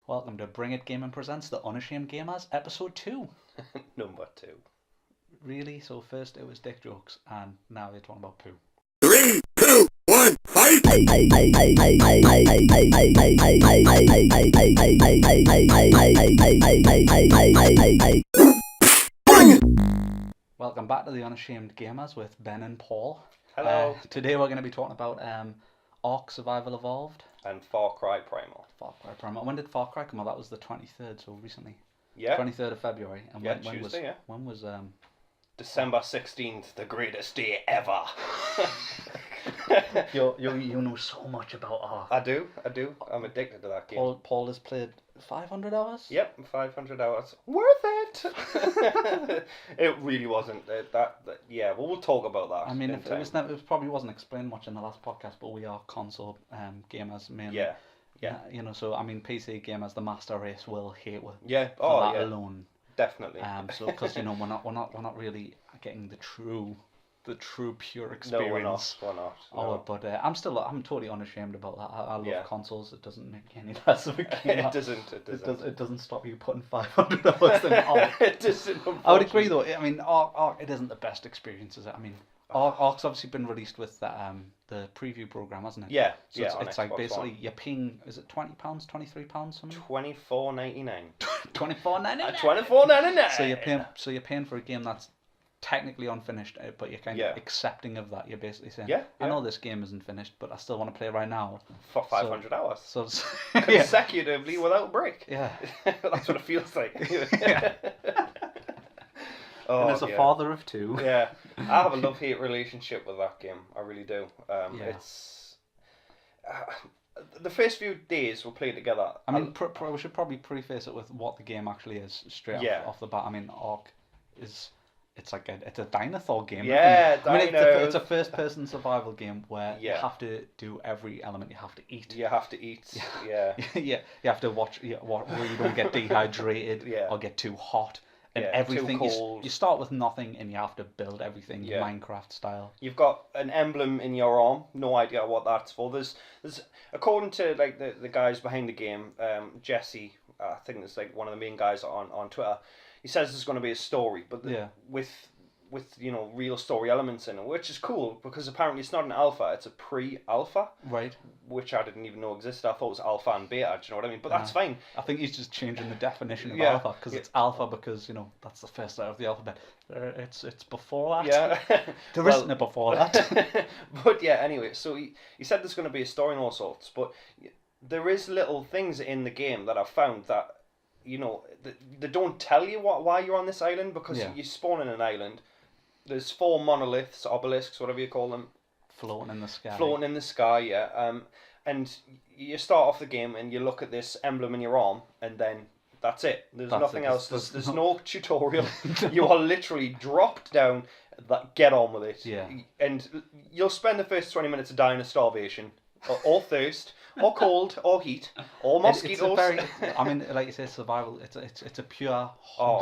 Welcome to Bring It Gaming Presents The Unashamed Gamers, Episode 2. Number 2. Really? So first it was dick jokes, and now you're talking about poo. 3, 2, 1, fight! Welcome back to The Unashamed Gamers with Ben and Paul. Hello. Today we're going to be talking about Ark Survival Evolved. And Far Cry Primal. Far Cry Primal. When did Far Cry come out? That was the 23rd, so recently. Yeah. 23rd of February. And Yeah, when Tuesday, yeah. When was December 16th, the greatest day ever. You know so much about Ark. I do. I'm addicted to that game. Paul has played 500 hours? Yep, 500 hours. Worth it! It really wasn't. Yeah, well, we'll talk about that. I mean, it probably wasn't explained much in the last podcast, but we are console gamers mainly. Yeah. You know, so I mean, PC gamers, the master race will hate with Yeah. for that Yeah. alone. Definitely. So because you know we're not really getting the true pure No, experience. we're not. Oh, but I'm totally unashamed about that. I love Yeah. consoles. It doesn't make any less of a game. It doesn't. It doesn't stop you putting 500 hours in Ark. It doesn't. I would agree though. I mean, Ark it isn't the best experience, is it? I mean, Ark's obviously been released with the preview program, hasn't it? Yeah. So yeah. it's like basically you're paying, is it £20, £23 something? $24.99. $24.99. $24.99. So you're paying for a game that's technically unfinished, but you're kind of accepting of that. You're basically saying, I know this game isn't finished, but I still want to play right now For 500 hours. So consecutively without break. Yeah. That's what it feels like. Yeah. Oh, and as a father of two. Yeah. I have a love-hate relationship with that game. I really do. It's the first few days we'll play together. I mean, we should probably preface it with what the game actually is straight off the bat. I mean, Ark is... It's a dinosaur game. Yeah, I mean, it's a first-person survival game where you have to do every element. You have to eat. You have to eat. Yeah. Yeah. You have to watch where you don't get dehydrated or get too hot. And everything. Too cold. You start with nothing and you have to build everything Minecraft style. You've got an emblem in your arm. No idea what that's for. There's according to like the guys behind the game, Jesse, I think it's like one of the main guys on Twitter. He says there's going to be a story, but with real story elements in it, which is cool because apparently it's not an alpha, it's a pre-alpha, right? Which I didn't even know existed. I thought it was alpha and beta. Do you know what I mean? But that's fine. I think he's just changing the definition of alpha because it's alpha because that's the first letter of the alphabet. It's before that. Yeah, there isn't a before that. But yeah, anyway, so he said there's going to be a story and all sorts, but there is little things in the game that I've found that. They don't tell you why you're on this island because you spawn in an island. There's 4 monoliths, obelisks, whatever you call them. Floating in the sky. Floating in the sky, yeah. And you start off the game and you look at this emblem in your arm and then that's it. There's nothing else. There's no tutorial. You are literally dropped down, get on with it. Yeah. And you'll spend the first 20 minutes dying of starvation. Or thirst, or cold, or heat, or mosquitoes. I mean, like you say, survival. It's a pure,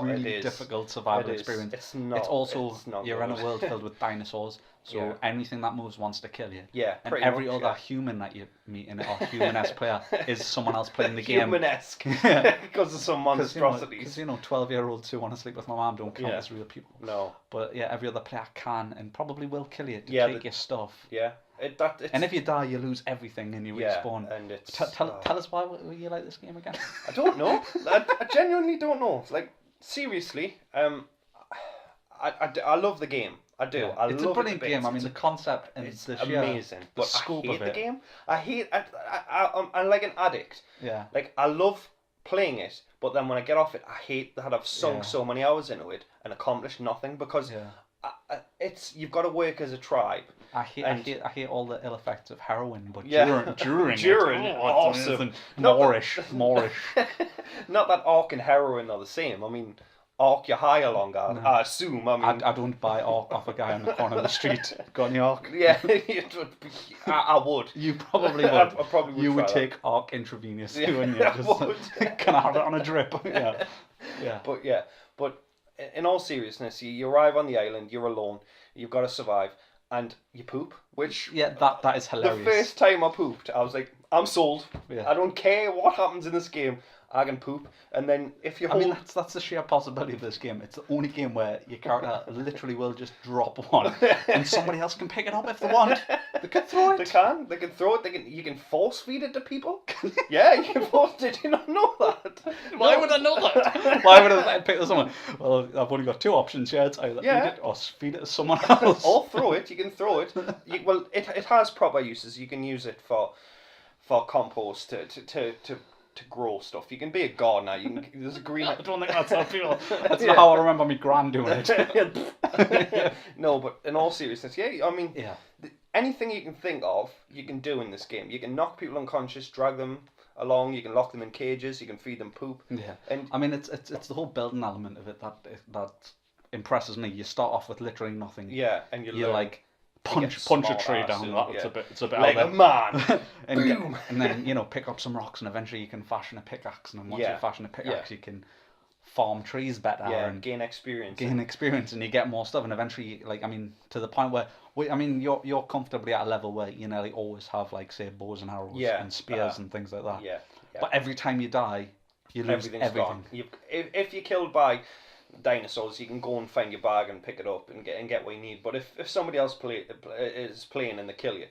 really difficult survival experience. It's not. It's also it's not you're good. in a world filled with dinosaurs, so anything that moves wants to kill you. Yeah, and every other human that you meet in it, or human-esque player, is someone else playing the game. Human-esque, because of some monstrosities. Because 12-year-olds who want to sleep with my mom don't count as real people. No. But every other player can and probably will kill you to take your stuff. Yeah. And if you die, you lose everything and you respawn. And it's tell us why you like this game again. I don't know. I genuinely don't know. Like seriously, I love the game. I do. Yeah. It's a brilliant game. I mean, the concept and it's the amazing. But scope I hate of it. the game. I'm like an addict. Yeah. Like I love playing it, but then when I get off it, I hate that I've sunk so many hours into it and accomplished nothing because you've got to work as a tribe. I hate all the ill effects of heroin, but during awesome. Moorish. Not that Ark and heroin are the same. I mean, Ark you're higher longer. No. I assume. I mean, I don't buy Ark off a guy on the corner of the street. Got any Ark? Yeah, I would. You probably would. I probably would. You would take Ark intravenously, wouldn't you? Can I have it on a drip? Yeah. But in all seriousness, you arrive on the island. You're alone. You've got to survive. And you poop, which... Yeah, that is hilarious. The first time I pooped, I was like, I'm sold. Yeah. I don't care what happens in this game. hag and poop, and then if you I mean, that's the sheer possibility of this game. It's the only game where your character literally will just drop one, and somebody else can pick it up if they want. They can throw it. They can throw it. You can force feed it to people. Yeah, you can force. Did you not know that? Why would I know that? Why would I pick this someone? Well, I've only got two options here. It's either eat it or feed it to someone else. Or throw it. You can throw it. It has proper uses. You can use it for compost to grow stuff. You can be a gardener. There's a green. I don't think that's how people. That's not how I remember my gran doing it. No, but in all seriousness, I mean, anything you can think of, you can do in this game. You can knock people unconscious, drag them along. You can lock them in cages. You can feed them poop. Yeah, and I mean, it's the whole building element of it that impresses me. You start off with literally nothing. Yeah, and you're like. Punch a tree down. It's a bit like a man. and then pick up some rocks, and eventually you can fashion a pickaxe. And then once you fashion a pickaxe, you can farm trees better and gain experience. And you get more stuff. And eventually, to the point where you're comfortably at a level where you nearly always have say bows and arrows and spears and things like that. Yeah. But every time you die, you lose everything. Gone. If you're killed by dinosaurs, you can go and find your bag and pick it up and get what you need. But if somebody else is playing and they kill you,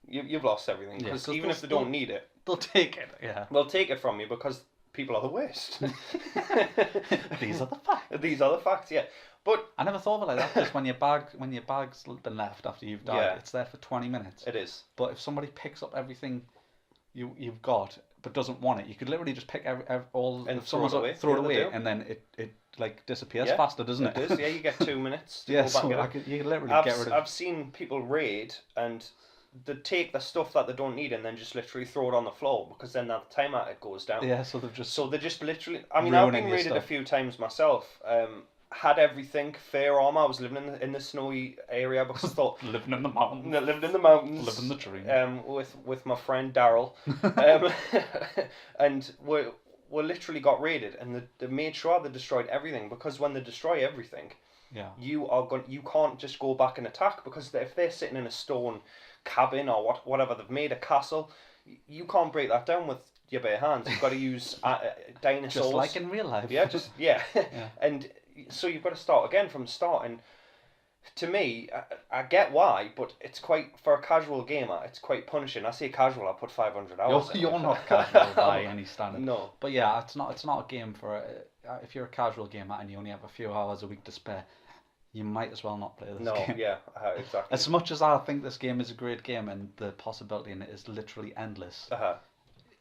you've lost everything. Because even if they don't need it, they'll take it. Yeah, they'll take it from you because people are the worst. These are the facts. These are the facts. Yeah, but I never thought of it like that. Because when your bag's been left after you've died, it's there for 20 minutes. It is. But if somebody picks up everything you've got but doesn't want it, you could literally just pick all and throw it away, and then it disappears faster, doesn't it? It does. Yeah, you get 2 minutes to go back so and get you can literally get rid of. I've seen people raid and they take the stuff that they don't need and then just literally throw it on the floor because then that timer it goes down. Yeah, so they just literally. I mean, I've been raided a few times myself. Had everything, fair armor. I was living in the snowy area because I thought living in the mountains. Lived in the mountains. Living in the tree. With my friend Daryl, and we literally got raided, and they made sure they destroyed everything because when they destroy everything, you can't just go back and attack because if they're sitting in a stone cabin or whatever they've made a castle, you can't break that down with your bare hands. You've got to use dinosaurs, just like in real life. Yeah, and so you've got to start again from the start. And to me, I get why, but it's quite, for a casual gamer, it's quite punishing. I say casual, I put 500 hours. You're not casual by any standard. No. But yeah, it's not a game for if you're a casual gamer and you only have a few hours a week to spare. You might as well not play this game. Yeah, exactly. As much as I think this game is a great game and the possibility in it is literally endless,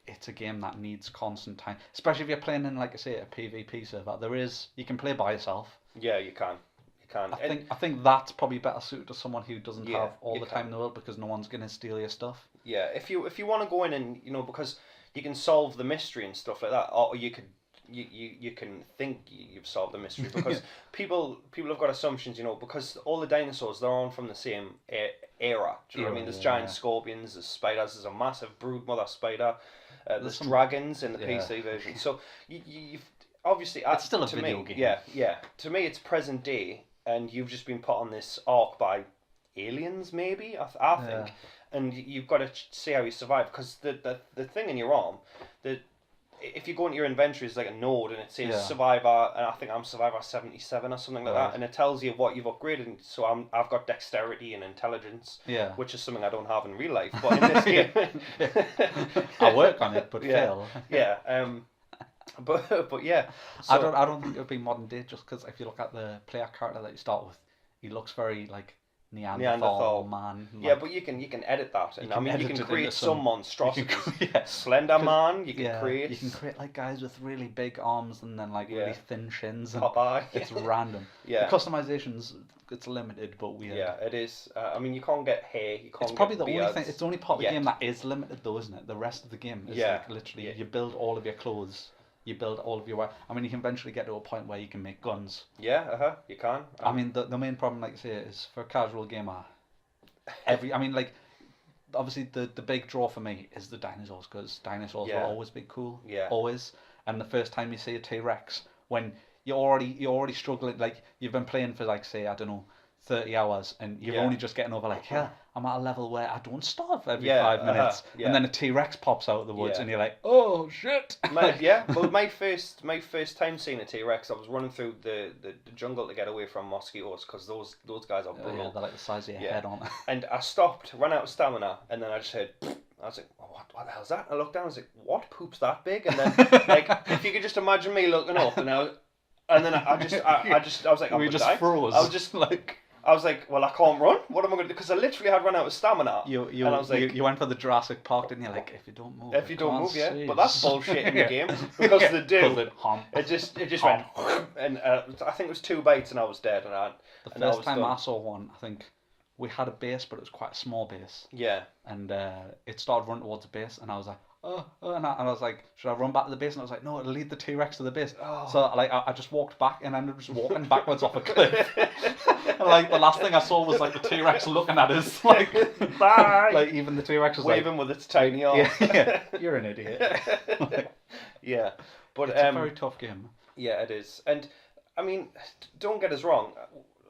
it's a game that needs constant time. Especially if you're playing in, like I say, a PvP server. You can play by yourself. Yeah, you can. I think that's probably better suited to someone who doesn't have all the time in the world because no one's gonna steal your stuff. Yeah, if you want to go in and because you can solve the mystery and stuff like that, or you could. You can think you've solved the mystery because people have got assumptions, because all the dinosaurs, they're all from the same era. Do you know what I mean? There's giant scorpions, there's spiders, there's a massive broodmother spider, there's dragons in the PC version. So you've obviously it's still a video game. Yeah. To me, it's present day, and you've just been put on this arc by aliens, maybe I think, and you've got to see how you survive because the thing in your arm, if you go into your inventory, it's like a node and it says Survivor, and I think I'm Survivor 77 or something like that, and it tells you what you've upgraded. So I've got dexterity and intelligence, which is something I don't have in real life, but in this game, I work on it, but fail. But yeah, so, I don't think it would be modern day just because if you look at the player character that you start with, he looks very like Neanderthal man. But you can edit that, and you can create some monstrosities. Slender Man, you can create. You can create like guys with really big arms and then like really thin shins. And Popeye. It's random. The customizations, it's limited but weird. Yeah, it is. You can't get hair. You can't. It's probably get the only thing. It's the only part of the game that is limited, though, isn't it? The rest of the game is like literally you build all of your clothes. You build all of your. I mean, you can eventually get to a point where you can make guns. Yeah, you can. I mean, the main problem, like I say, is for a casual gamer. Obviously, the big draw for me is the dinosaurs because dinosaurs will always be cool. Yeah. Always. And the first time you see a T-Rex, when you're already struggling, like you've been playing for like say I don't know 30 hours and you're Yeah. only just getting over like, yeah, I'm at a level where I don't starve every Yeah, 5 minutes. yeah. And then a T-Rex pops out of the woods Yeah. and you're like, oh shit. Well, my first time seeing a T-Rex, I was running through the jungle to get away from mosquitoes because those guys are Oh, brutal. yeah, they're like the size of your Yeah. head on. And I stopped, ran out of stamina, and then I just heard. I was like, what the hell's that? I looked down. I was like, what poop's that big? And then, like, if you could just imagine me looking up, and then I was like, I'm We gonna just die. froze. I was just like. I was like, well, I can't run. What am I going to do? Because I literally had run out of stamina. You and I was like, you went for the Jurassic Park, didn't you? Like, if you don't move, if you don't move, yeah. see. But that's bullshit in the game because they do. It just Hum. went, and I think it was 2 bites and I was dead. The first time I saw one, I think we had a base, but it was quite a small base. Yeah. And it started running towards the base, and I was like, and I was like, should I run back to the base? And I was like, no, it'll lead the T-Rex to the base. Oh. So like I just walked back and ended up just walking backwards off a cliff. And like the last thing I saw was like the T-Rex looking at us, like bye. Like even the T-Rex was waving like, with its tiny arm. yeah, you're an idiot. Yeah, but it's a very tough game. Yeah, it is, and I mean, don't get us wrong,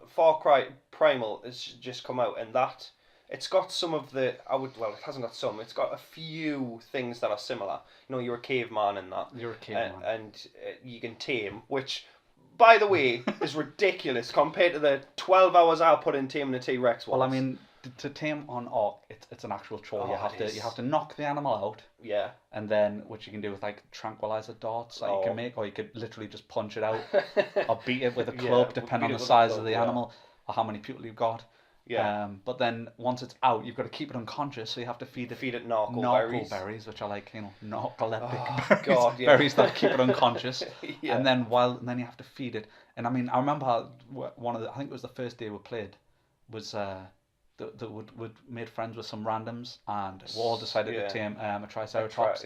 Far Cry Primal has just come out, and that. It's got some of the, it hasn't got some, it's got a few things that are similar. You know, you're a caveman in that. You're a caveman. And you can tame, which, by the way, is ridiculous compared to the 12 hours I put in taming a T-Rex once. Well, I mean, to tame on Ark, it's an actual chore. You have to knock the animal out. Yeah. And then, which you can do with like tranquilizer darts that you can make, or you could literally just punch it out, or beat it with a club, depending on the size of the animal, or how many people you've got. Yeah. But then once it's out, you've got to keep it unconscious, so you have to feed it narco berries, which are like, narcoleptic berries, God, yeah. berries that keep it unconscious. Yeah. And then you have to feed it. And I mean, I remember how I think it was the first day we played, was we'd made friends with some randoms, and we all decided to tame a triceratops.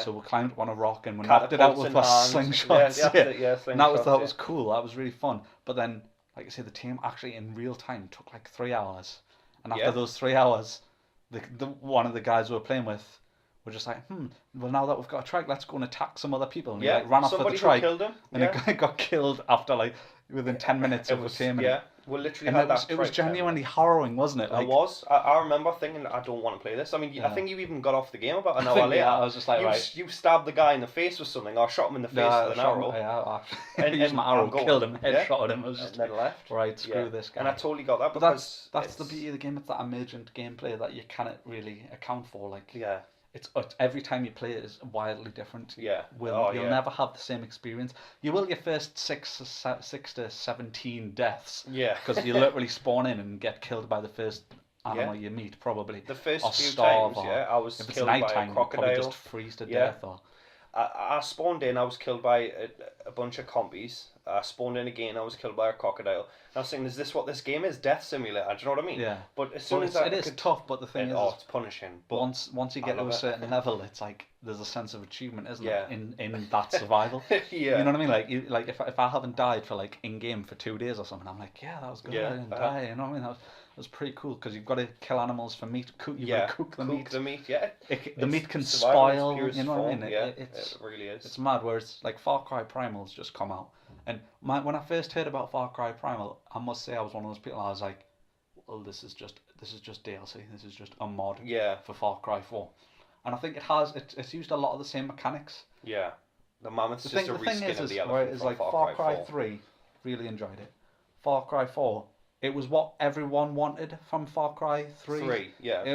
So we climbed up on a rock and we knocked it out with our slingshots. And that was cool. That was really fun. But then, like I say, the team actually in real time took like 3 hours, and after those 3 hours, the one of the guys we were playing with were just like, well, now that we've got a trike, let's go and attack some other people. And he like ran after the trike, killed him. And it got killed after like within 10 minutes of the taming. Yeah, we literally and had it was genuinely harrowing, wasn't it? Like, it was. I remember thinking, I don't want to play this. I mean, I think you even got off the game about an hour later. Yeah, I was just like, you stabbed the guy in the face with something, or shot him in the face with an arrow. I used my arrow, killed him, headshotted him. I was just and then left. Right, screw this guy. And I totally got that. But that's the beauty of the game. It's that emergent gameplay that you cannot really account for. Like, it's every time you play it is wildly different. Yeah. You'll never have the same experience. You will your first 6 to 17 deaths. Yeah. Because you literally spawn in and get killed by the first animal you meet, probably. The first few starve, times, I was if it's killed by a nighttime, crocodile. probably just freeze to death. Or I spawned in, I was killed by a bunch of compies. I spawned in again, I was killed by a crocodile. And I was thinking, is this what this game is? Death Simulator, do you know what I mean? Yeah. But as soon as it is tough, but the thing is, it's punishing. But once you get to a certain level, it's like there's a sense of achievement, isn't Yeah. it? In that survival. Yeah. You know what I mean? Like if I haven't died for like in game for 2 days or something, I'm like, yeah, that was good. I didn't die. You know what I mean? That was pretty cool because you've got to kill animals for meat. You've got to cook the meat. The meat, yeah. The meat can spoil. You know what I mean? It really is. It's mad. Whereas like Far Cry Primal's just come out, and when I first heard about Far Cry Primal, I must say I was one of those people. I was like, well, this is just DLC. This is just a mod for Far Cry 4, and I think it's used a lot of the same mechanics. Yeah, the mammoth's just a reskin of the elephant. It's like Far Cry 3, really enjoyed it. Far Cry 4. It was what everyone wanted from Far Cry 3.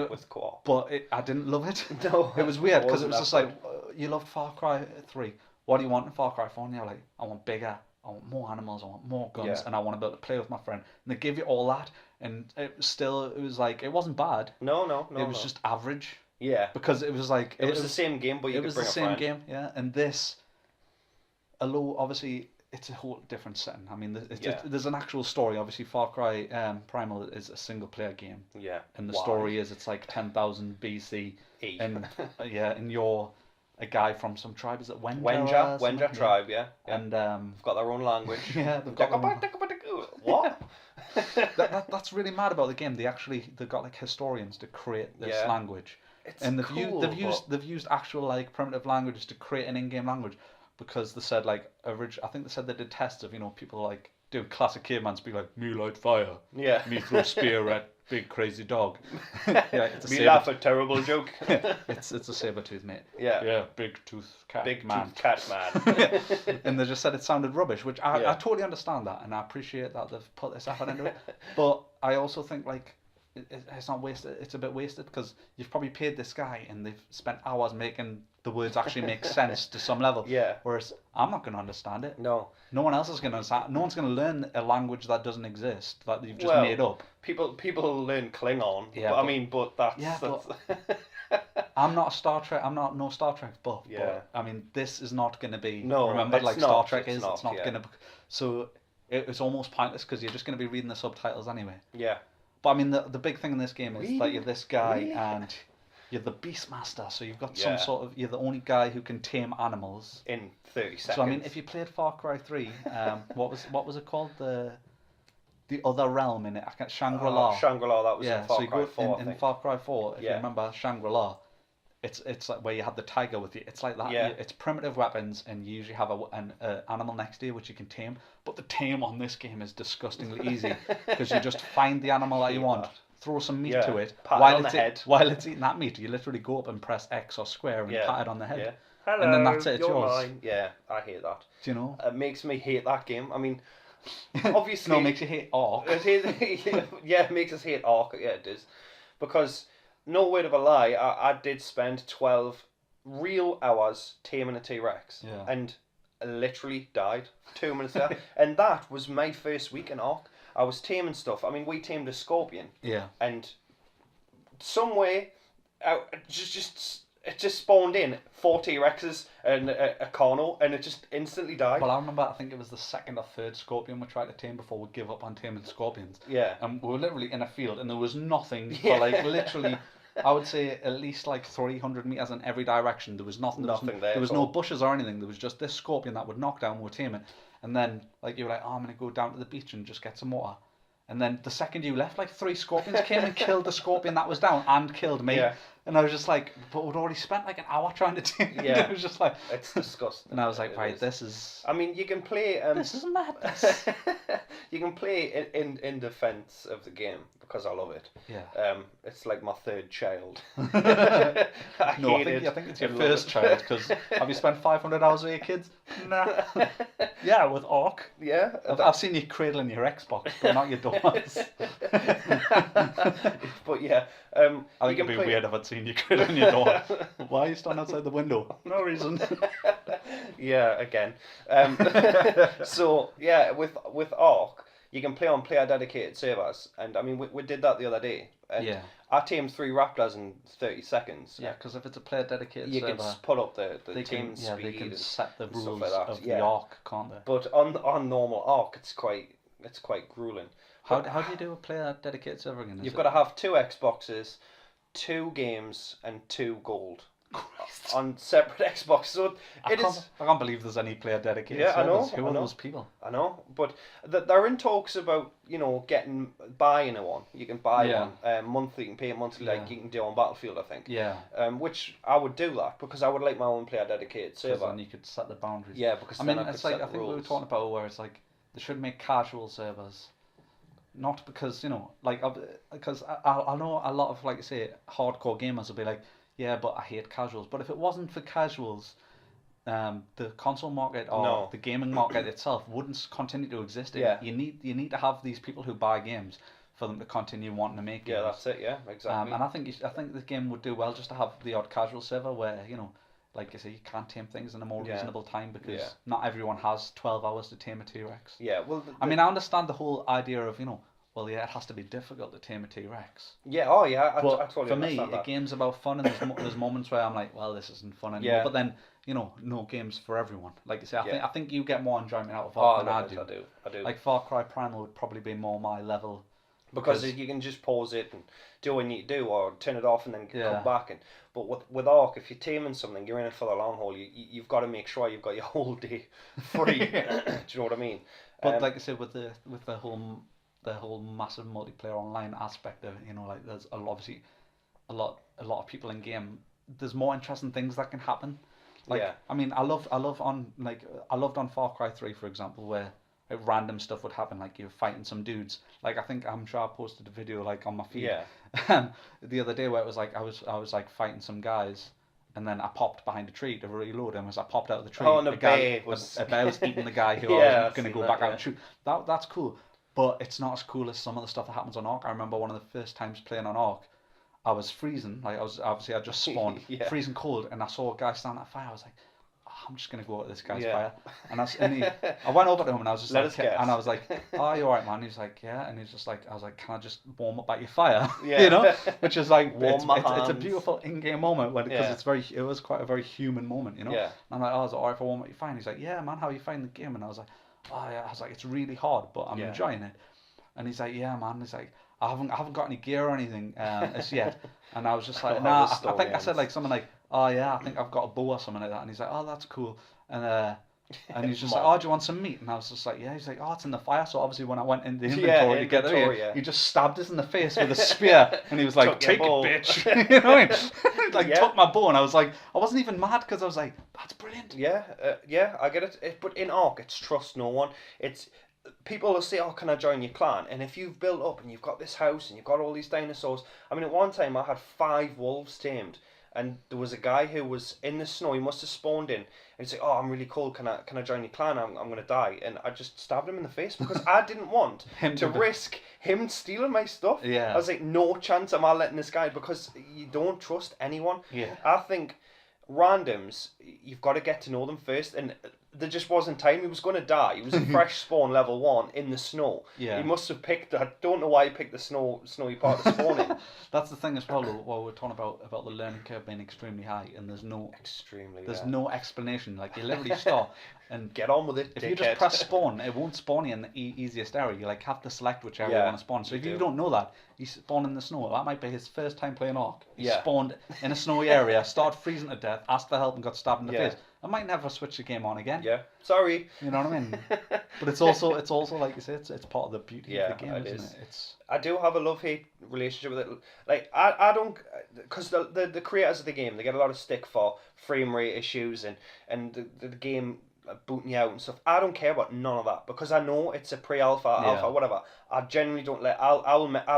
With co-op. But I didn't love it. No. It was weird because it was just like, you loved Far Cry 3. What do you want in Far Cry 4? And you're like, I want bigger, I want more animals, I want more guns, and I want to be able to play with my friend. And they give you all that, and it was like, it wasn't bad. No. It was just average. Yeah. Because it was like... It was the same game, but you could bring a friend. It was the same game, yeah. And this, although obviously... it's a whole different setting. I mean, there's an actual story. Obviously, Far Cry Primal is a single-player game. Yeah. And the story is it's like 10,000 BC. And and you're a guy from some tribe. Is it Wenja? Wenja tribe, yeah. And they've got their own language. Yeah, they've got what? That's really mad about the game. They've got like historians to create this language. And they've used actual like primitive languages to create an in-game language. Because they said like I think they said they did tests of people like do classic caveman speak like, me light fire, Yeah. me throw spear at big crazy dog. It's a Me laugh at terrible joke. it's a saber-tooth, mate. Yeah. Yeah, big tooth cat Big man. tooth cat man. And they just said it sounded rubbish, which I Yeah. totally understand that, and I appreciate that they've put this effort into it. But I also think like it's not wasted. It's a bit wasted because you've probably paid this guy and they've spent hours making the words actually make sense to some level. Yeah. Whereas I'm not going to understand it. No. No one else is going to understand. No one's going to learn a language that doesn't exist that you've just Well, made up. People learn Klingon. Yeah, but that's. Yeah, that's I'm not a Star Trek. I'm not no Star Trek buff. Yeah. But, I mean, this is not going to be No, remembered it's like not, Star Trek it's is. not, It's not yeah. going to. So it's almost pointless because you're just going to be reading the subtitles anyway. yeah. But I mean, the big thing in this game is that Really? you're this guy Really? and you're the Beastmaster. So you've got Yeah. some sort of. You're the only guy who can tame animals. In 30 seconds. So I mean, if you played Far Cry 3, what was it called? The other realm in it. I can't Shangri-La. Shangri-La, that was Yeah, in Far so you Cry go 4, I in think. Far Cry 4, if you Yeah. remember Shangri-La, it's like where you had the tiger with you. It's like that. Yeah. It's primitive weapons, and you usually have an animal next to you which you can tame. But the tame on this game is disgustingly easy because you just find the animal that you Hate want, that. throw some meat Yeah. to it. Pat it While on it's the head. while it's eating that meat, you literally go up and press X or square and Yeah. pat it on the head. Yeah. Hello, And then that's it, it's you're yours. mine. Yeah, I hate that. Do you know? It makes me hate that game. I mean, obviously... No, it makes you hate orc. Yeah, it makes us hate Ark. Yeah, it does. Because, no word of a lie, I did spend 12 real hours taming a T-Rex. Yeah. And I literally died 2 minutes there. And that was my first week in Ark. I was taming stuff. I mean, we tamed a scorpion. Yeah. And some way, it just spawned in 4 T-Rexes and a Carno, and it just instantly died. Well, I remember, I think it was the second or third scorpion we tried to tame before we give up on taming scorpions. Yeah. And we were literally in a field and there was nothing Yeah. for like literally, I would say at least like 300 meters in every direction. There was nothing. Nothing there There was at no all. bushes or anything. There was just this scorpion that would knock down, we'll tame it. And then like you were like, oh, I'm going to go down to the beach and just get some water. And then the second you left, like 3 scorpions came and killed the scorpion that was down and killed me. Yeah. And I was just like, but we'd already spent like an hour trying to tame it. Yeah. It was just like, It's disgusting. and I was like, It right, is. this is I mean, you can play. this is madness. You can play in defense of the game because I love it. Yeah. It's like my third child. No, hate I think it's your I love first it. child, because have you spent 500 hours with your kids? Nah. Yeah, with Orc. Yeah. I've seen you cradling your Xbox, but not your daughters. But yeah, I you think can it'd be play. weird if I'd seen you cradling your daughter. Why are you standing outside the window? No reason. Yeah, again. So yeah, with Ark, you can play on player dedicated servers, and I mean we did that the other day. And Yeah. I tamed 3 raptors in 30 seconds. Yeah, because if it's a player dedicated You server, can put up the they tame can, speed they can and set the stuff rules like that, of yeah. the Arc, can't they? But on normal Ark, it's quite grueling. How do you do a player dedicated server again? Is You've it- got to have 2 Xboxes, 2 games, and 2 gold on separate Xboxes. So I it is. can't believe there's any player dedicated Yeah, I know, servers. Who I are know. those people? I know, but they're in talks about buying a one. You can buy Yeah. one monthly. You can pay it monthly, like Yeah. you can do on Battlefield, I think. Yeah. Which I would do that because I would like my own player dedicated Because server. then you could set the boundaries. Yeah, because I then mean, I could it's like set I the think we were rules. talking about where it's like they should make casual servers, not because because I know a lot of like say hardcore gamers will be like, yeah, but I hate casuals. But if it wasn't for casuals, the console market or No. the gaming market itself wouldn't continue to exist. Yeah. You need to have these people who buy games for them to continue wanting to make games. Yeah, that's it. Yeah, exactly. And I think the game would do well just to have the odd casual server where like you say, you can't tame things in a more Yeah. reasonable time because Yeah. not everyone has 12 hours to tame a T-Rex. Yeah, well, I mean, I understand the whole idea of well, yeah, it has to be difficult to tame a T-Rex. yeah, oh yeah, I But totally for me, understand a that. game's about fun, and there's moments where I'm like, well, this isn't fun anymore. Yeah. But then, no game's for everyone. Like you say, Yeah. I think you get more enjoyment out of Oh, it than I I do. do. Like Far Cry Primal would probably be more my level. Because you can just pause it and do what you need to do, or turn it off and then Yeah. come back. But with Ark, if you're taming something, you're in it for the long haul. You've got to make sure you've got your whole day free. Do you know what I mean? But like I said, with the whole massive multiplayer online aspect of it, like there's obviously a lot of people in game. There's more interesting things that can happen. Like Yeah. I mean, I loved on Far Cry 3, for example, where random stuff would happen, like you're fighting some dudes. Like I'm sure I posted a video like on my feed the other day where it was like I was like fighting some guys, and then I popped behind a tree to reload, and as I popped out of the tree, and a bear was eating the guy who I was going to go back out and shoot. That's cool, but it's not as cool as some of the stuff that happens on Ark. I remember one of the first times playing on Ark, I was freezing, like I just spawned, freezing cold, and I saw a guy standing at a fire. I was like, I'm just gonna go at this guy's fire, and I went over to him and I was just and I was like, oh, you alright, man? He's like, yeah, and he's just like, I was like, can I just warm up at your fire? You know, which is like, it's a beautiful in-game moment because it was quite a very human moment, you know. And I'm like, oh, is it alright if I warm up your fire? And he's like, yeah, man, how are you finding the game? And I was like, oh yeah, I was like, it's really hard, but I'm enjoying it. And he's like, yeah, man. He's like, I haven't got any gear or anything as yet. And I was just like, nah, I think I said like something like, oh yeah, I think I've got a bow or something like that. And he's like, oh, that's cool. And he's just like, oh, do you want some meat? And I was just like, yeah. He's like, oh, it's in the fire. So obviously when I went in the inventory to get it, he just stabbed us in the face with a spear. And he was like, take it, bitch. You know what I mean? Like, took my bow. And I was like, I wasn't even mad because I was like, that's brilliant. Yeah, I get it. But in Ark, it's trust no one. It's... People will say, oh, can I join your clan? And if you've built up and you've got this house and you've got all these dinosaurs... I mean, at one time I had 5 wolves tamed. And there was a guy who was in the snow. He must have spawned in. And he's like, oh, I'm really cool. Can I join your clan? I'm going to die. And I just stabbed him in the face because I didn't want to risk him stealing my stuff. Yeah. I was like, no chance am I letting this guy, because you don't trust anyone. Yeah. I think randoms, you've got to get to know them first. And there just wasn't time. He was going to die. He was a fresh spawn level 1 in the snow. Yeah. He must have picked... I don't know why he picked the snowy part of spawning. That's the thing as well, while we're talking about the learning curve being extremely high, and there's no no explanation. Like, you literally start and get on with it. If you just press spawn, it won't spawn you in the easiest area. You like have to select which area you want to spawn. So if you don't know that, he's spawned in the snow. That might be his first time playing Ark. He spawned in a snowy area, started freezing to death, asked for help, and got stabbed in the face. I might never switch the game on again. Yeah, sorry. You know what I mean? But it's also like you say, it's part of the beauty of the game, isn't it? I do have a love-hate relationship with it. Like, I don't, because the creators of the game, they get a lot of stick for frame rate issues and the game booting you out and stuff. I don't care about none of that because I know it's a pre-alpha, alpha, whatever. I generally don't let. I've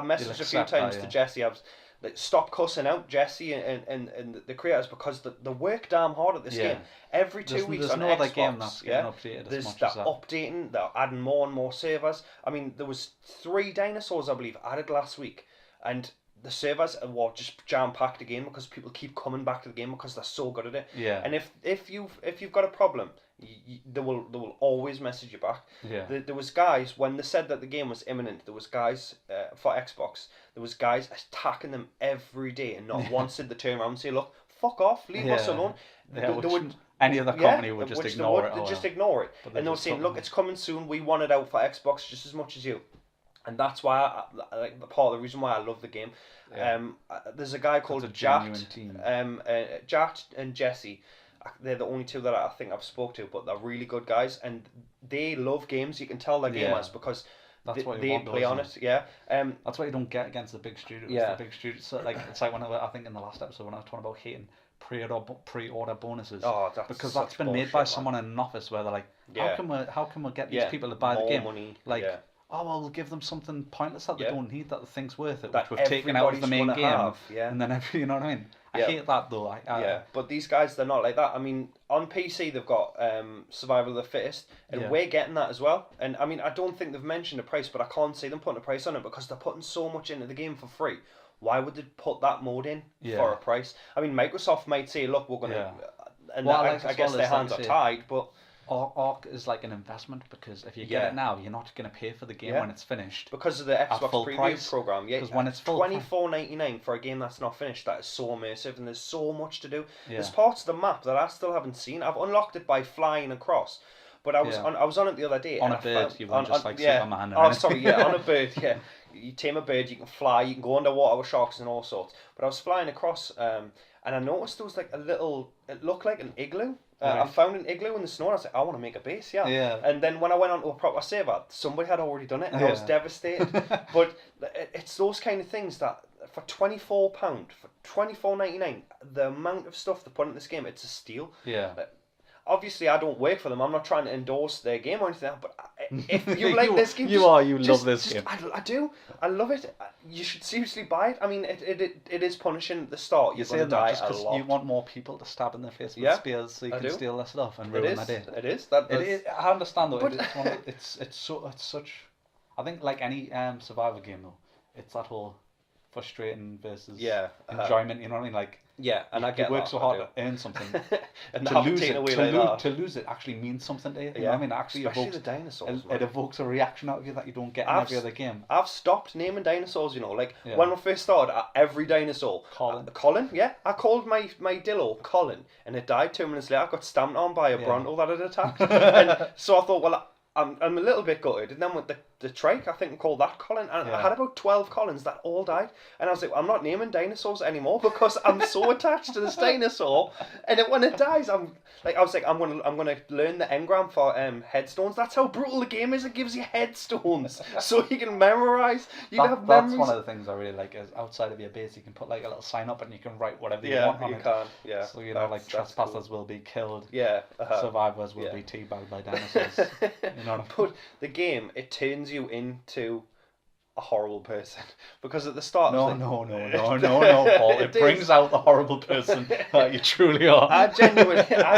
messaged a few times to Jesse. I've like, stop cussing out Jesse and the creators because they work damn hard at this game. Every 2 weeks there's on no Xbox, other game that's getting updated there's as much as that. Updating, they're adding more and more servers. I mean, there was 3 dinosaurs, I believe, added last week, and the servers are just jam packed again because people keep coming back to the game because they're so good at it. Yeah. And if you've got a problem, they will always message you back. Yeah. There was guys when they said that the game was imminent. There was guys for Xbox. There was guys attacking them every day, and not once did they turn around and say, "Look, fuck off, leave us alone." They would. Any other company would just ignore it. They'd just ignore it. And they were saying, look, it's coming soon. We want it out for Xbox just as much as you. And that's why, like, part of the reason why I love the game. Yeah. There's a guy called Jat. Jat and Jesse. They're the only 2 that I think I've spoke to, but they're really good guys. And they love games. You can tell they're gamers because they play on it. Yeah. That's what you don't get against the big studios. Yeah. The big studios. So, like, it's like I think in the last episode when I was talking about hating pre-order bonuses. Oh, that's because that's been made by someone in an office where they're like, how can we get these people to buy the game? Money. Like, oh well, we'll give them something pointless that they don't need that they think's worth it, which we've taken out of the main game. And then you know what I mean? I hate that though. But these guys, they're not like that. I mean, on PC they've got Survival of the Fittest, and we're getting that as well. And I mean, I don't think they've mentioned a price, but I can't see them putting a price on it because they're putting so much into the game for free. Why would they put that mode in for a price? I mean, Microsoft might say, look, we're going to... And I guess their hands are tied, but... Ark is like an investment because if you get it now, you're not going to pay for the game when it's finished. Because of the Xbox Preview program. Yeah, because when it's full $24.99 for a game that's not finished, that is so immersive and there's so much to do. There's parts of the map that I still haven't seen. I've unlocked it by flying across. But I was on it the other day. On a bird, you weren't just like Superman. Oh, sorry, on a bird, yeah. You tame a bird, you can fly, you can go underwater with sharks and all sorts. But I was flying across, and I noticed there was like a little, it looked like an igloo. I found an igloo in the snow and I was like, I want to make a base, And then when I went on to a proper server, somebody had already done it and I was devastated. But it's those kind of things that for £24, for $24.99, the amount of stuff they put in this game, it's a steal. Yeah. Obviously, I don't work for them. I'm not trying to endorse their game or anything, but if you like this game, you love this game. I do. I love it. You should seriously buy it. I mean, it is punishing at the start. You're going to die a lot. You want more people to stab in their face with spears so you can steal their stuff and ruin their day. It is. I understand though. It's such. I think like any survival game though, it's that whole frustrating versus enjoyment. You know what I mean? Like and I get you work so hard to earn something, and to lose it actually means something to you. You know what I mean? It actually especially the dinosaurs. It evokes a reaction out of you that you don't get in every other game. I've stopped naming dinosaurs. You know, like when we first started, every dinosaur. Colin. Yeah, I called my Dillo Colin, and it died 2 minutes later. I got stamped on by a Bronto that had attacked, and so I thought, well, I'm a little bit gutted. And then with the trike, I think we called that Colin. And I had about 12 Collins that all died. And I was like, I'm not naming dinosaurs anymore because I'm so attached to this dinosaur. And when it dies, I'm gonna learn the engram for headstones. That's how brutal the game is. It gives you headstones so you can memorize. That's one of the things I really like. Is outside of your base, you can put like a little sign up and you can write whatever you want on it. Yeah. So like trespassers will be killed. Yeah. Survivors will be teabagged by dinosaurs. You know what I mean? But the game, it turns you into a horrible person because at the start no, Paul. It brings out the horrible person that you truly are. I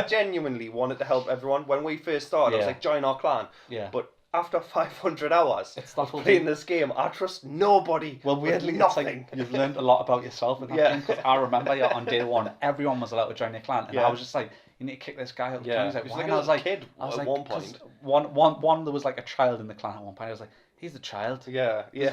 genuinely wanted to help everyone. When we first started, I was like, join our clan. Yeah. But after 500 hours of playing this game, I trust nobody. Well, weirdly, nothing. It's like you've learned a lot about yourself in that game. Because I remember on day one, everyone was allowed to join your clan, and I was just like, you need to kick this guy out. Yeah. He's like, why? I was like, kid at one point. One there was like a child in the clan at one point. I was like, he's a child. Yeah. You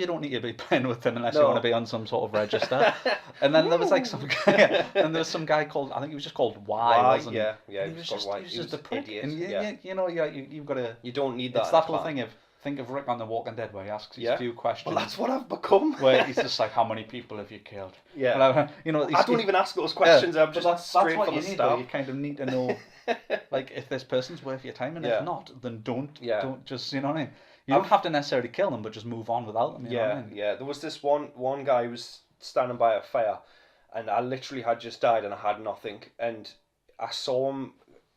don't need to be playing with him unless you want to be on some sort of register. And then there was like some guy, and there was some guy called, I think he was just called Y. Wasn't he? He was called Y. He was just a prick. Idiot. And you've got to. You don't need that. It's that whole thing of. Think of Rick on The Walking Dead where he asks these few questions. Well, that's what I've become. Where he's just like, how many people have you killed? Yeah. Well, I don't even ask those questions. I'm just straight that's what for you the need. start. You kind of need to know, like, if this person's worth your time, and if not, then don't just, you know what I mean? You don't have to necessarily kill them, but just move on without them. You know what I mean? There was this one guy who was standing by a fire, and I literally had just died, and I had nothing, and I saw him.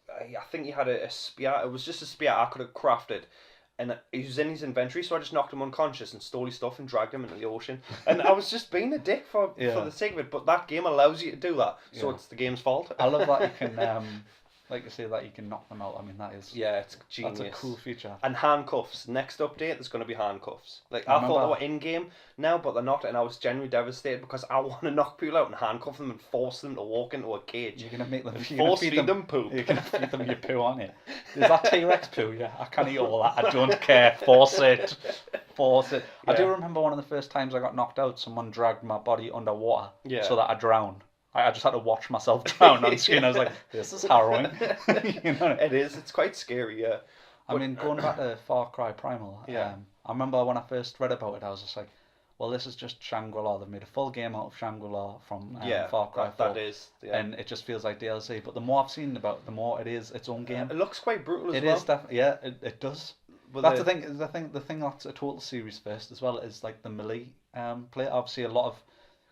I think he had a spear. It was just a spear I could have crafted. And he was in his inventory, so I just knocked him unconscious and stole his stuff and dragged him into the ocean. And I was just being a dick for the sake of it. But that game allows you to do that, so it's the game's fault. I love that you can, like you say, that you can knock them out. I mean, that is it's genius. That's a cool feature. And handcuffs. Next update, there's going to be handcuffs. Like I thought they were in game now, but they're not. And I was genuinely devastated because I want to knock people out and handcuff them and force them to walk into a cage. You're gonna make them force feed them poop. You're gonna feed them your poo, aren't you? Is that T-Rex poo? Yeah, I can't eat all that. I don't care. Force it. Yeah. I do remember one of the first times I got knocked out. Someone dragged my body underwater so that I drowned. I just had to watch myself drown on screen. I was like, this is harrowing. You know? It is. It's quite scary, yeah. I mean, going back to Far Cry Primal, I remember when I first read about it, I was just like, well, this is just Shangri-La. They've made a full game out of Shangri-La from Far Cry 4. That is. Yeah. And it just feels like DLC. But the more I've seen about it, the more it is its own game. It looks quite brutal as well. It is definitely, it does. But that's the thing. The thing that's a total series first as well is like the melee play. Obviously, a lot of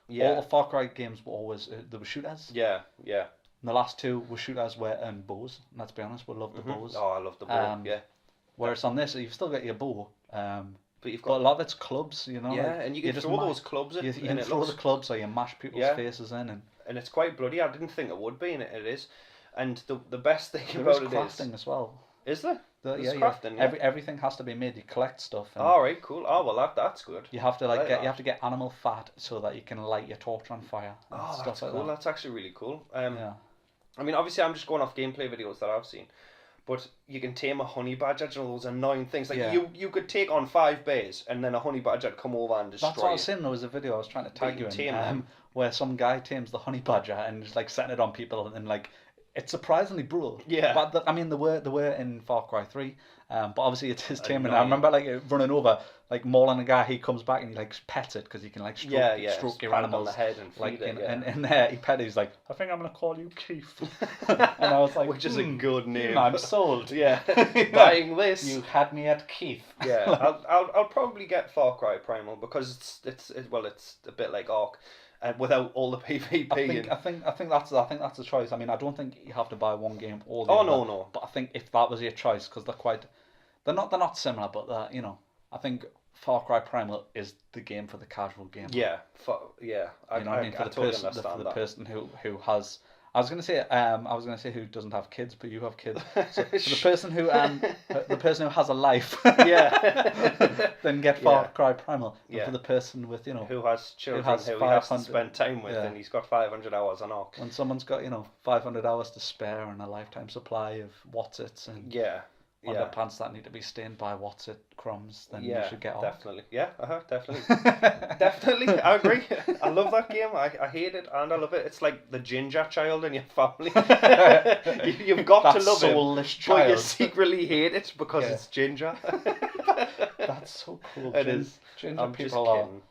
all the Far Cry games were always there were shooters. Yeah. And the last two were shooters and bows. And let's be honest, we love the bows. Oh, I love the bow. Whereas on this, you've still got your bow. But you've got a lot of it's clubs, you know. Yeah, and you can throw those clubs in. You can throw the clubs, or you mash people's faces in, and it's quite bloody. I didn't think it would be, and it is. And the best thing there about is crafting as well. Is there? There's crafting. Yeah. Everything has to be made. You collect stuff. All right, cool. Oh well, that's good. You have to you have to get animal fat so that you can light your torch on fire. Oh, that's cool. That. That's actually really cool. I mean, obviously, I'm just going off gameplay videos that I've seen. But you can tame a honey badger, you know, those annoying things. Like you could take on 5 bears and then a honey badger would come over and destroy. That's what I was saying. There was a video I was trying to tag you in, where some guy tames the honey badger and is like setting it on people, and like it's surprisingly brutal. Yeah. But I mean, there were in Far Cry 3, but obviously it is taming. I remember like running over, like mauling a guy. He comes back and he like pets it because you can like stroke your animals on the head and feed like it. And he pet it. He's like, I think I'm gonna call you Keith. And I was like, which is a good name. I'm sold. Yeah. Buying this. You had me at Keith. Yeah. I'll probably get Far Cry Primal because it's a bit like Ark. Without all the PvP. I think that's a choice. I mean, I don't think you have to buy one game or the other. Oh no. But I think if that was your choice, because they're quite, They're not similar, but I think Far Cry Primal is the game for the casual gamer. Yeah, You know what I mean? For the totally person, understand for the that. person who has. I was gonna say who doesn't have kids, but you have kids. So for the person who has a life, Yeah. then get Far Cry Primal. And Yeah. for the person with who has children has who he has to 500 spend time with, and he's got 500 hours on Ark. when someone's got 500 hours to spare and a lifetime supply of What's-Its and underpants that need to be stained by What's-It crumbs, then you should get Ark. Definitely. Yeah, definitely. Definitely, I agree. I love that game. I hate it and I love it. It's like the ginger child in your family. You've got that to love it, soulless but you child. secretly hate it because it's ginger. That's so cool. It is. Ginger I'm people just are kidding.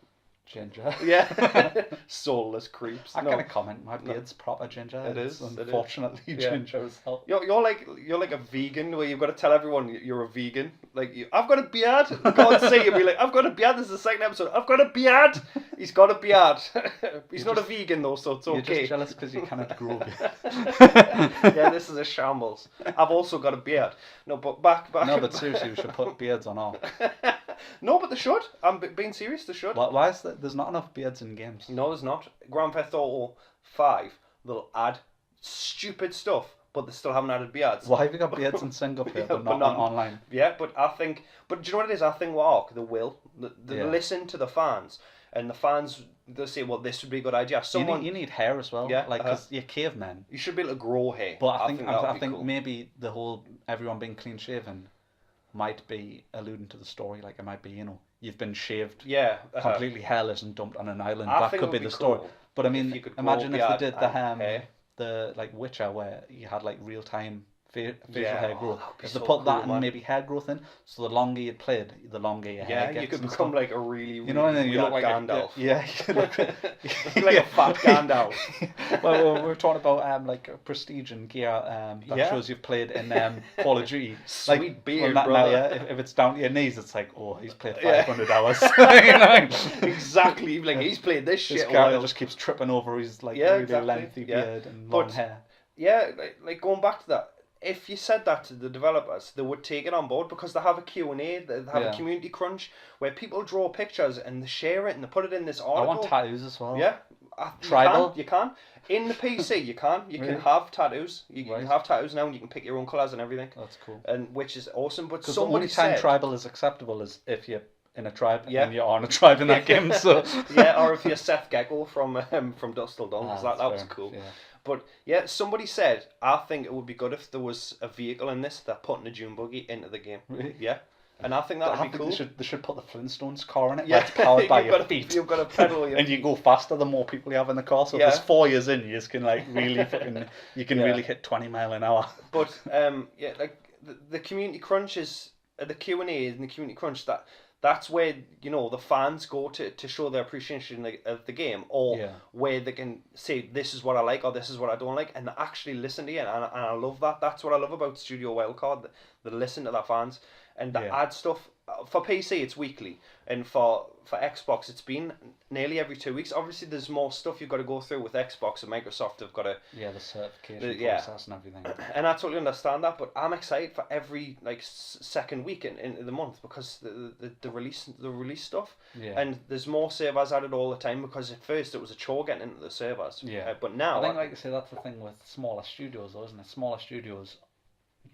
ginger. Yeah. Soulless creeps. I kind of comment. My beard's proper ginger. It It's is. unfortunately ginger as hell. You're like a vegan where you've got to tell everyone you're a vegan. Like I've got a beard. God's sake, you'll be like, I've got a beard. This is the second episode. I've got a beard. He's got a beard. He's not a vegan though, so it's okay. You're just jealous because you cannot grow a beard. Yeah, this is a shambles. I've also got a beard. No, but back. No, but seriously, we should put beards on Ark. No, but they should. I'm being serious. They should. Why is that? There's not enough beards in games. No, there's not. Grand Theft Auto 5, they'll add stupid stuff, but they still haven't added beards. Why have you got beards in single player but not online? Yeah, but do you know what it is? I think with Ark, they will. They listen to the fans, and the fans, they'll say, well, this would be a good idea. You need hair as well. Yeah, because you're cavemen. You should be able to grow hair. But I think cool. maybe the whole everyone being clean shaven might be alluding to the story. Like it might be, you've been shaved completely hairless and dumped on an island. That could be the story. Cool. But I mean, imagine if they did hair. the like Witcher where you had like real time facial hair growth. If they so put that cool, and maybe hair growth in, so the longer you played, the longer your hair gets. Yeah, you could become like a really, and then you look like Gandalf. You look like a fat Gandalf. Well, we're talking about like prestige and gear that shows you've played in Call of Duty. Sweet beard, brother. Now, if it's down to your knees, it's like, oh, he's played 500 hours. Exactly, like he's played this shit. This guy just keeps tripping over his really lengthy beard and long hair. Yeah, like going back to that. If you said that to the developers, they would take it on board because they have a Q&A, they have a community crunch where people draw pictures and they share it and they put it in this article. I want tattoos as well. Yeah. Tribal? You can. In the PC, you can. You can have tattoos. You can have tattoos now and you can pick your own colours and everything. That's cool. And which is awesome. But the only time said, tribal is acceptable is if you're in a tribe and you're on a tribe in that game. So or if you're Seth Gecko from Dusk Till Dawn, because that was cool. Yeah. But yeah, somebody said, I think it would be good if there was a vehicle in this that put a dune buggy into the game. Really? Yeah. And I think that would be cool. They should put the Flintstones car in it. Yeah, it's powered by your feet. You've got to pedal your and you go faster the more people you have in the car. So if there's 4 years in, you just can like really really hit 20 mile an hour. But like the community crunch is the Q&A and the community crunch that's where the fans go to show their appreciation of the game, or where they can say this is what I like or this is what I don't like, and they actually listen to you, and I love that. That's what I love about Studio Wildcard. They listen to their fans and they add stuff. For PC it's weekly, and for Xbox it's been nearly every 2 weeks. Obviously there's more stuff you've got to go through with Xbox, and Microsoft have got to the certification process and everything. And I totally understand that, but I'm excited for every second week in the month because the release stuff, and there's more servers added all the time, because at first it was a chore getting into the servers, but now I think like I say, that's the thing with smaller studios though, isn't it? Smaller studios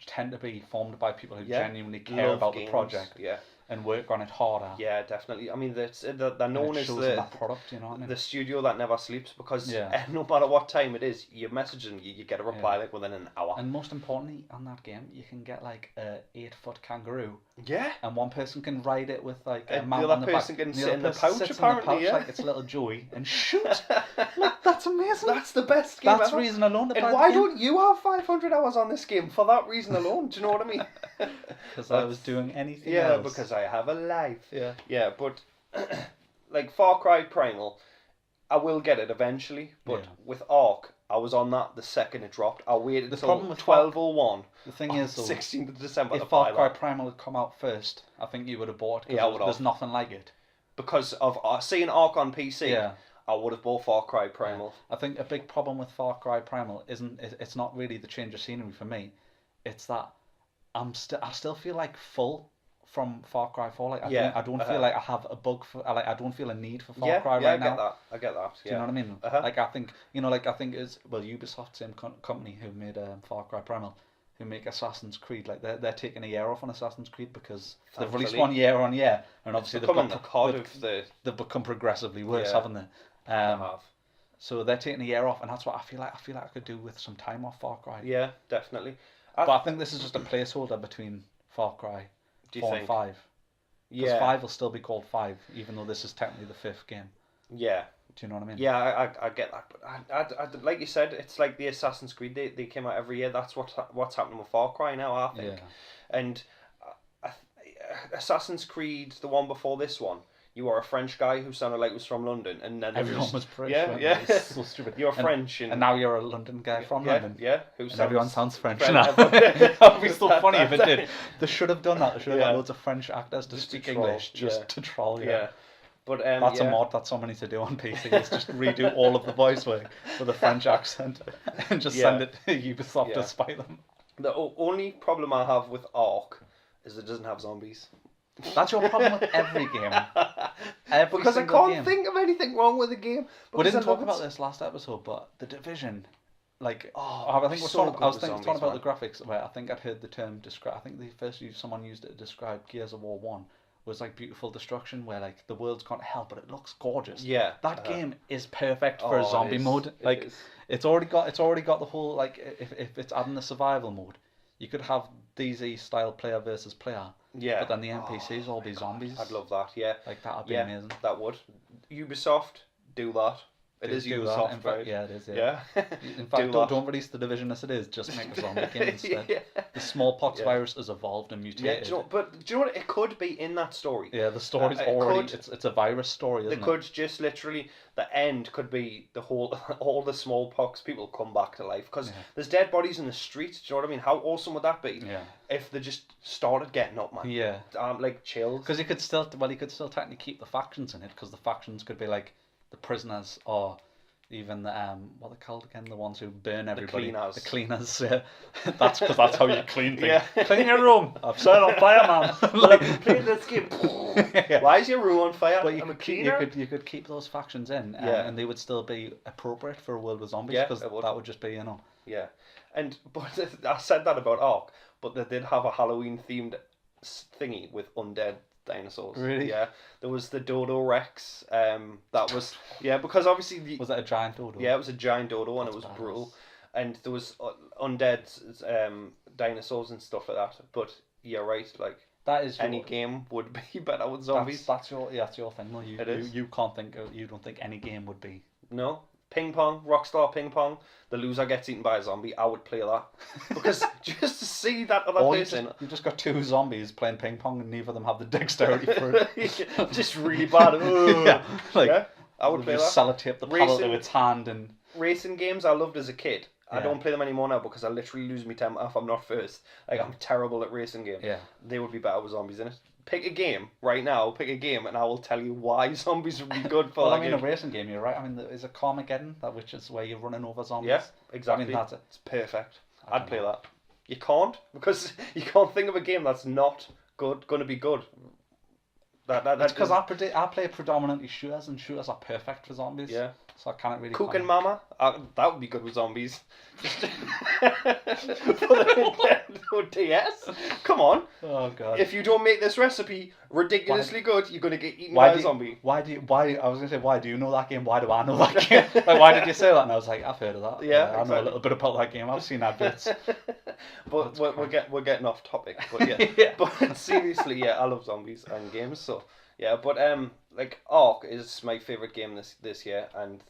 tend to be formed by people who genuinely care about the project and work on it harder. Yeah, definitely. I mean, they're known as that product, you know what I mean? The studio that never sleeps, because no matter what time it is, you message them, you get a reply like within an hour. And most importantly, on that game, you can get like a 8-foot kangaroo. Yeah. And one person can ride it with like a mount on the back. The other person can sit in the pouch, apparently, like it's little Joey, and shoot. Look, that's amazing. That's the best game That's ever. reason alone to play And why don't you have 500 hours on this game for that reason alone? Do you know what I mean? Because I was doing anything else. Yeah, because I have a life. Yeah. Yeah, but like Far Cry Primal, I will get it eventually. But with Ark, I was on that the second it dropped. I waited until 12:01. The thing is, though, 16th of December. If Far Cry Primal had come out first, I think you would have bought it. Yeah, there's nothing like it. Because of seeing Ark on PC, I would have bought Far Cry Primal. I think a big problem with Far Cry Primal it's not really the change of scenery for me. It's that I still feel like full from Far Cry 4. Like I don't feel uh-huh. like I have a bug for like I don't feel a need for Far Yeah, Cry yeah, right now. I get that. Do you know what I mean? Uh-huh. Like I think like I think it's Ubisoft, same company who made Far Cry Primal, who make Assassin's Creed. Like they're taking a year off on Assassin's Creed because they've released one year on year, and obviously they've become progressively worse, haven't they? They have. So they're taking a year off, and that's what I feel like I could do with some time off Far Cry. Yeah, definitely. But I think this is just a placeholder between Far Cry 4 and 5. Because 5 will still be called 5, even though this is technically the 5th game. Yeah. Do you know what I mean? Yeah, I get that. But I like you said, it's like the Assassin's Creed. They came out every year. That's what's happening with Far Cry now, I think. Yeah. And Assassin's Creed, the one before this one, you are a French guy who sounded like he was from London, and then everyone was French. Yeah. It's so stupid. You're French, and now you're a London guy from London. Yeah. And everyone sounds French now. That would be so funny if it did. They should have done that. They should have got loads of French actors to speak English just to troll. Yeah. But that's a mod that someone needs to do on PC. Is just redo all of the voice work with a French accent and just send it to Ubisoft to spy them. The only problem I have with Ark is it doesn't have zombies. That's your problem with every game. Because I can't think of anything wrong with the game. We didn't talk about this last episode, but The Division, like, I think I was talking about the graphics. Where I think I'd heard the term describe. I think the first someone used it to describe Gears of War 1 was like beautiful destruction, where like the world's can't help, but it looks gorgeous. Yeah, that game is perfect for a zombie mode. Like, it's already got the whole, like, if it's adding the survival mode, you could have DZ style player versus player. Yeah. But then the NPCs all be zombies. I'd love that. Yeah. Like that'd be amazing. That would. Ubisoft, do that. It is Ubisoft, in fact, yeah, it is. Yeah. In fact, don't release The Division as it is. Just make a zombie game instead. The smallpox virus has evolved and mutated. Yeah, but do you know what? It could be in that story. Yeah, the story's already. It's a virus story, isn't it? They could just literally. The end could be the whole. All the smallpox people come back to life because there's dead bodies in the street. Do you know what I mean? How awesome would that be? Yeah. If they just started getting up, man. Yeah. Like chills. Because you could still technically keep the factions in it, because the factions could be like the prisoners or even the what are they called again? The ones who burn everybody. The cleaners. Yeah. That's because that's how you clean things. Yeah. Clean your room. I've set it on fire, man. Like playing this game. Why is your room on fire? But you could keep those factions in, and they would still be appropriate for a world with zombies, because that would just be, you know. Yeah, but I said that about Ark, but they did have a Halloween themed thingy with undead dinosaurs. Really? Yeah. There was the Dodo Rex. That was because obviously was that a giant dodo? Yeah, it was a giant dodo, and it was brutal. And there was undead dinosaurs and stuff like that. But you're right, like that is any game would be better with zombies. That's your thing. No, you don't think any game would be. No. Ping pong, Rockstar Ping Pong. The loser gets eaten by a zombie. I would play that because just to see that other person. You just got two zombies playing ping pong, and neither of them have the dexterity for it. Just really bad. I would play that. Sellotape the paddle to its hand and. Racing games I loved as a kid. I don't play them anymore now because I literally lose my temper if I'm not first. Like I'm terrible at racing games. Yeah. They would be better with zombies in it. Pick a game right now. and I will tell you why zombies would be good for. Well, I mean, a racing game, you're right. I mean, is it Carmageddon, which is where you're running over zombies? Yeah, exactly. I mean, it's perfect. I'd play that. You can't, because you can't think of a game that's not going to be good. That's because I play predominantly shooters, and shooters are perfect for zombies. Yeah. So I can't really. Cook and Mama, that would be good with zombies. For the DS, come on. Oh god. If you don't make this recipe ridiculously good, you're gonna get eaten by a zombie. Why do you know that game? Why do I know that game? Like, why did you say that? And I was like, I've heard of that. Yeah, I know a little bit about that game. I've seen adverts. But we're getting off topic. But yeah. But seriously, I love zombies and games. So yeah, but like Ark is my favorite game this year, and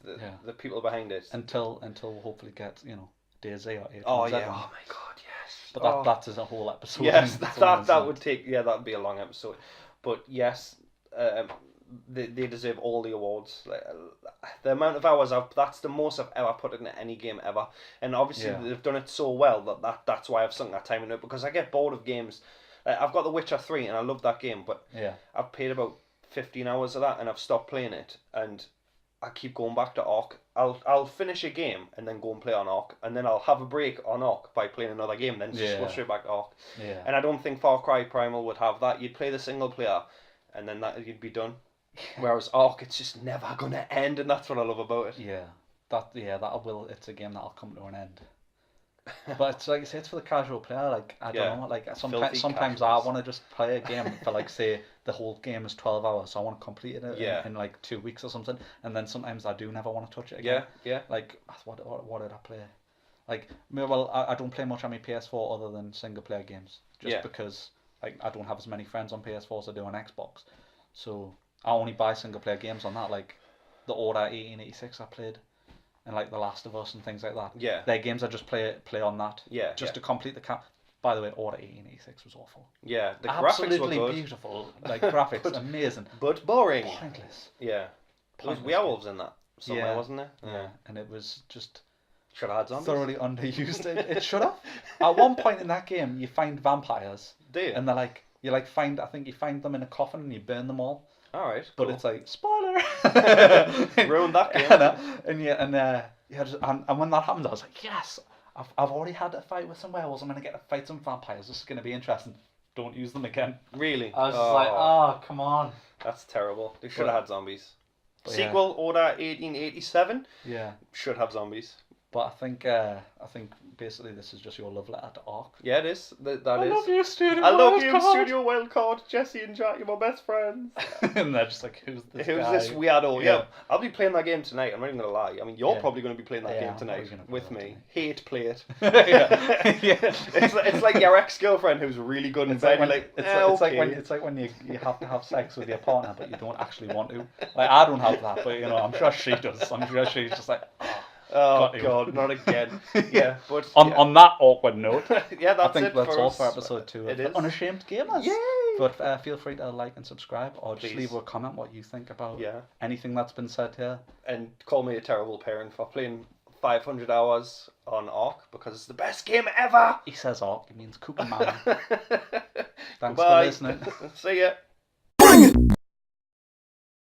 the people behind it. Until hopefully get DayZ or 8. Oh yeah. Oh my god, yes. But that's a whole episode. Yes, that would take. Yeah, that'd be a long episode. But yes, they deserve all the awards. Like, the amount of hours that's the most I've ever put in any game ever. And obviously they've done it so well that's why I've sunk that time into it, because I get bored of games. I've got The Witcher 3 and I love that game, but I've paid about 15 hours of that and I've stopped playing it, and I keep going back to Ark. I'll finish a game and then go and play on Ark, and then I'll have a break on Ark by playing another game, then just go straight back to Ark. Yeah. And I don't think Far Cry Primal would have that. You'd play the single player, and then you'd be done. Whereas Ark, it's just never gonna end, and that's what I love about it. Yeah. It's a game that'll come to an end. But it's like I say, it's for the casual player. Like I don't know, like sometimes I want to just play a game for like say the whole game is 12 hours, so I want to complete it in like 2 weeks or something. And then sometimes I do never want to touch it again. Yeah. Like what did I play? Like well, I don't play much on my PS4 other than single player games, just because like I don't have as many friends on PS4 as I do on Xbox. So I only buy single player games on that, like the Order 1886 I played. And like The Last of Us and things like that. Yeah. They're games I just play on that. Yeah. Just to complete the cap. By the way, Order 1886 was awful. Yeah. The Absolutely graphics were good. Beautiful. Like graphics, amazing. But boring. Pointless. Yeah. There was werewolves in that somewhere, wasn't there? Yeah. And it was just should have had zombies. Thoroughly underused. It should have. At one point in that game, you find vampires. Do you? And they're like, I think you find them in a coffin and you burn them all. All right. But cool. it's like spoiler. Ruined that game. And when that happened, I was like, yes, I've already had a fight with some werewolves. I'm gonna get to fight some vampires. This is gonna be interesting. Don't use them again. Really? I was just like, oh, come on. That's terrible. They should have had zombies. Sequel, Order 1887. Yeah. Should have zombies. But I think basically this is just your love letter to Ark. Yeah, it is. That is. I love you, Studio. I love you, Studio Wildcard. Jesse and Jack, you're my best friends. And they're just like, who's this guy? Who's this weirdo? Yeah. I'll be playing that game tonight. I'm not even gonna lie. I mean, you're probably gonna be playing that game tonight with me. Hate play it. Yeah. It's like your ex-girlfriend who's really good in bed. It's like when you have to have sex with your partner, but you don't actually want to. Like I don't have that, but I'm sure she does. I'm sure she's just like. Oh God, not again. Yeah, but on that awkward note, yeah, I think that's all for episode 2 of Unashamed Gamers. Yay! But feel free to like and subscribe, or just leave a comment what you think about anything that's been said here. And call me a terrible parent for playing 500 hours on Ark because it's the best game ever. He says Ark, he means Cookie Man. Thanks Goodbye. for listening. See ya.